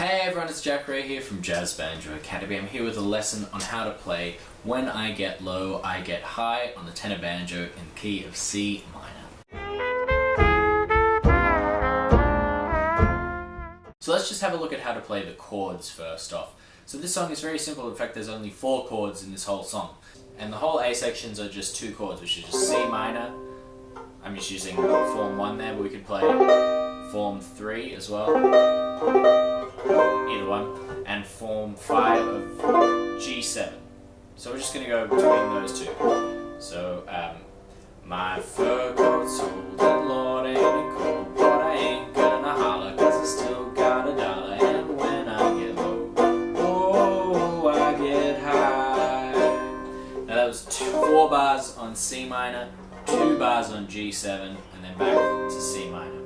Hey everyone, it's Jack Ray here from Jazz Banjo Academy. I'm here with a lesson on how to play When I Get Low, I Get High on the tenor banjo in the key of C minor. So let's just have a look at how to play the chords first off. So this song is very simple. In fact, there's only 4 chords in this whole song. And the whole A sections are just 2 chords, which is just C minor. I'm just using form 1 there, but we could play form 3 as well. Either one. And form 5 of G7. So we're just going to go between those two. So, my fur coat's old and Lord ain't it cold, but I ain't gonna holler 'cause I still got a dollar. And when I get low, oh, I get high. Now that was 4 bars on C minor, 2 bars on G7, and then back to C minor.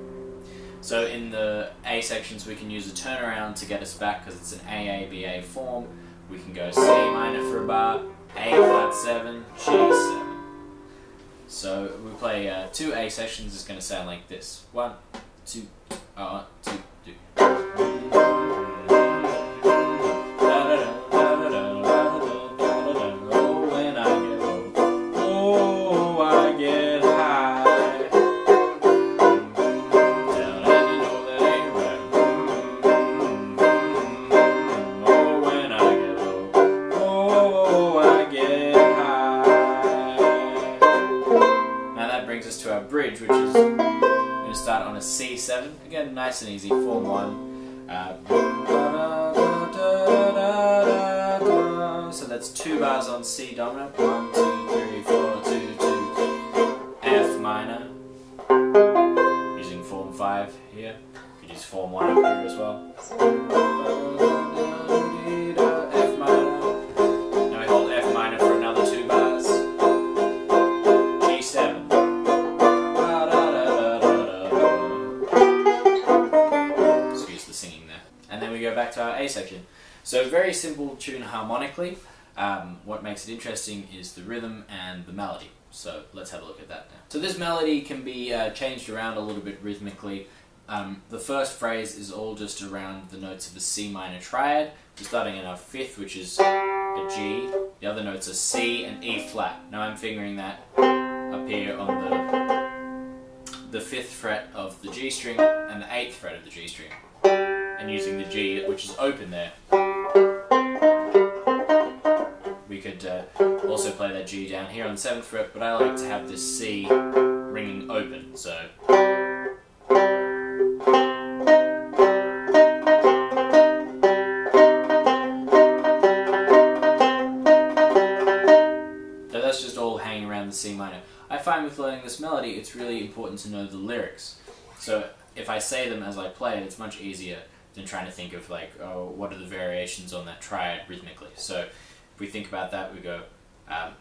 So in the A sections we can use a turnaround to get us back because it's an AABA form. We can go C minor for a bar, A flat 7, G7. So we play 2 A sections. It's going to sound like this. 1, 2, 1, 2, 3. Brings us to our bridge, which is going to start on a C7. Again, nice and easy. Form 1. So that's 2 bars on C dominant. 1, 2, 3, 4, 2, 2. F minor. Using form 5 here. You could use form 1 up here as well. F minor. Now we hold F minor for another 2 bars. G7. And then we go back to our A section. So very simple tune harmonically. What makes it interesting is the rhythm and the melody. So let's have a look at that now. So this melody can be changed around a little bit rhythmically. The first phrase is all just around the notes of the C minor triad. We're starting in our 5th, which is a G. The other notes are C and E flat. Now I'm fingering that up here on the 5th fret of the G string and the 8th fret of the G string. And using the G, which is open there. We could also play that G down here on the 7th fret, but I like to have this C ringing open, so. So that's just all hanging around the C minor. I find with learning this melody, it's really important to know the lyrics. So if I say them as I play it, it's much easier than trying to think of like, oh, what are the variations on that triad rhythmically. So if we think about that, we go,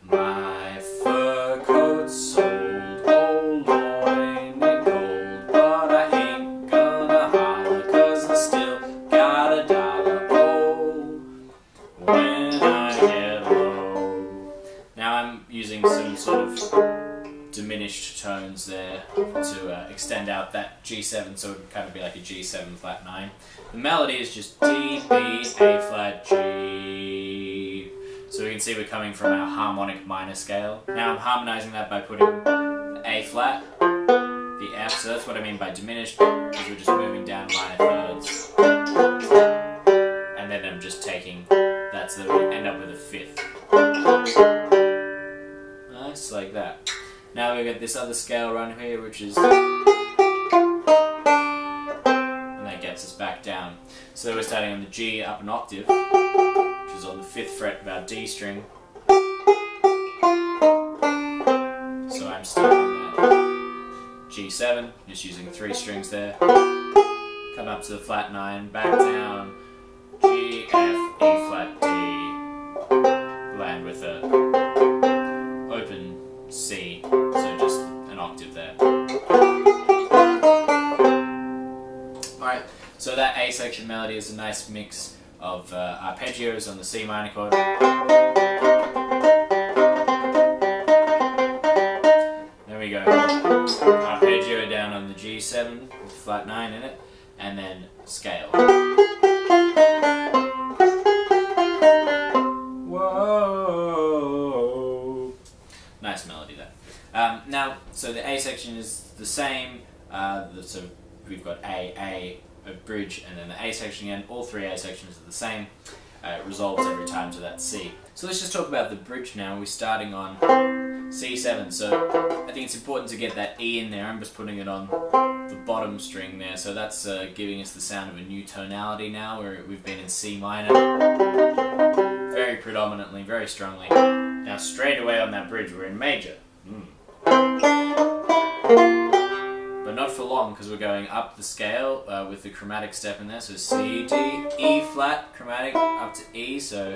my fur coat's old, oh Lord, ain't it cold, but I ain't gonna holler 'cause I still got a dollar, oh, when I get low. Now I'm using some sort of diminished tones there to extend out that G7, so it would kind of be like a G7 flat 9. The melody is just D, B, A flat, G. So we can see we're coming from our harmonic minor scale. Now I'm harmonizing that by putting the A flat, the F, so that's what I mean by diminished, because we're just moving down minor thirds. And then I'm just taking that so that we end up with a 5th. Nice, like that. Now we get this other scale run here, which is, and that gets us back down. So we're starting on the G up an octave, which is on the 5th fret of our D string. So I'm starting on that G7, just using 3 strings there. Come up to the flat 9, back down, G, F, E flat, D. Land with a open C, so just an octave there. Alright, so that A section melody is a nice mix of arpeggios on the C minor chord. Then we go arpeggio down on the G7 with flat 9 in it, and then scale. section is the same. So we've got a bridge, and then the A section again. All three A sections are the same. It resolves every time to that C. So let's just talk about the bridge now. We're starting on C7, so I think it's important to get that E in there. I'm just putting it on the bottom string there, so that's giving us the sound of a new tonality now, where we've been in C minor, very predominantly, very strongly. Now straight away on that bridge we're in major. But not for long, because we're going up the scale with the chromatic step in there, so C, D, E flat, chromatic, up to E, so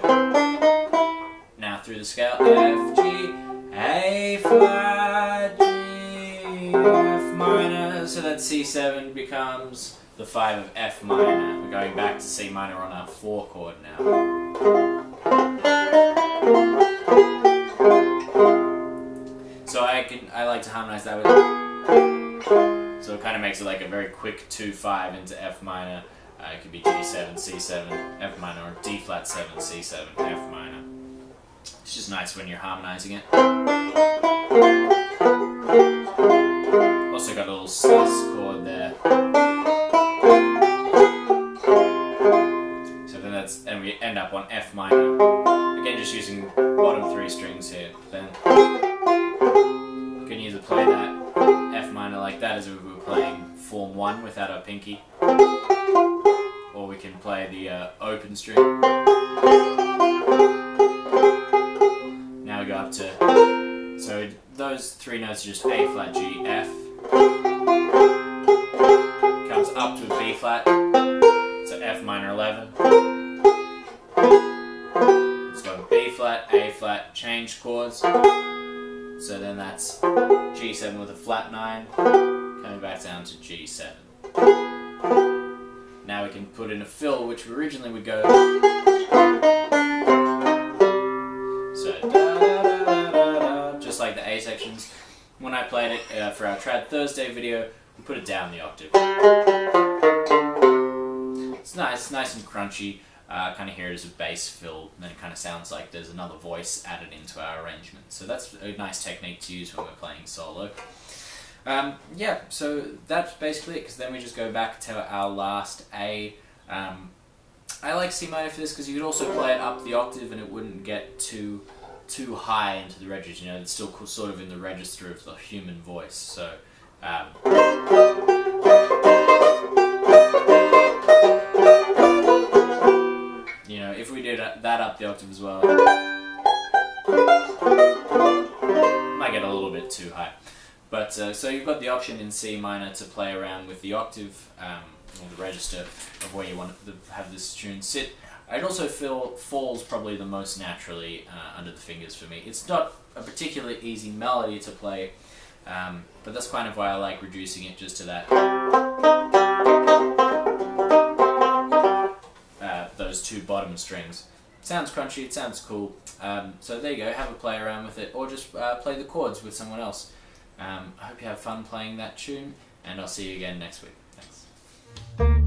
now through the scale, F, G, A flat, G, F minor, so that C7 becomes the 5 of F minor. We're going back to C minor on our 4 chord now. So I like to harmonize that with, so it kind of makes it like a very quick 2-5 into F minor. It could be G7, C7, F minor, or D flat 7, C7, F minor. It's just nice when you're harmonizing it. Also got a little sus chord there. So then and we end up on F minor. Again, just using bottom 3 strings here. Then you can either play that F minor like that as if we were playing form 1 without our pinky, or we can play the open string. Now we go up to, so those 3 notes are just A flat, G, F, comes up to a B flat, so F minor 11, let's go B flat, A flat, change chords, so then that's G7 with a flat 9, coming back down to G7. Now we can put in a fill, which originally would go, so da, da, da, da, da, just like the A sections. When I played it for our Trad Thursday video, we put it down the octave. It's nice and crunchy. Kind of hear it as a bass fill, and then it kind of sounds like there's another voice added into our arrangement. So that's a nice technique to use when we're playing solo. Yeah, so that's basically it, because then we just go back to our last A. I like C minor for this because you could also play it up the octave and it wouldn't get too high into the registers. You know, it's still sort of in the register of the human voice. So you know, if we did that up the octave as well, might get a little bit too high. But so you've got the option in C minor to play around with the octave or the register of where you want to have this tune sit. It also falls probably the most naturally under the fingers for me. It's not a particularly easy melody to play, but that's kind of why I like reducing it just to that. Those 2 bottom strings. It sounds crunchy, it sounds cool. So there you go, have a play around with it, or just play the chords with someone else. I hope you have fun playing that tune, and I'll see you again next week. Thanks.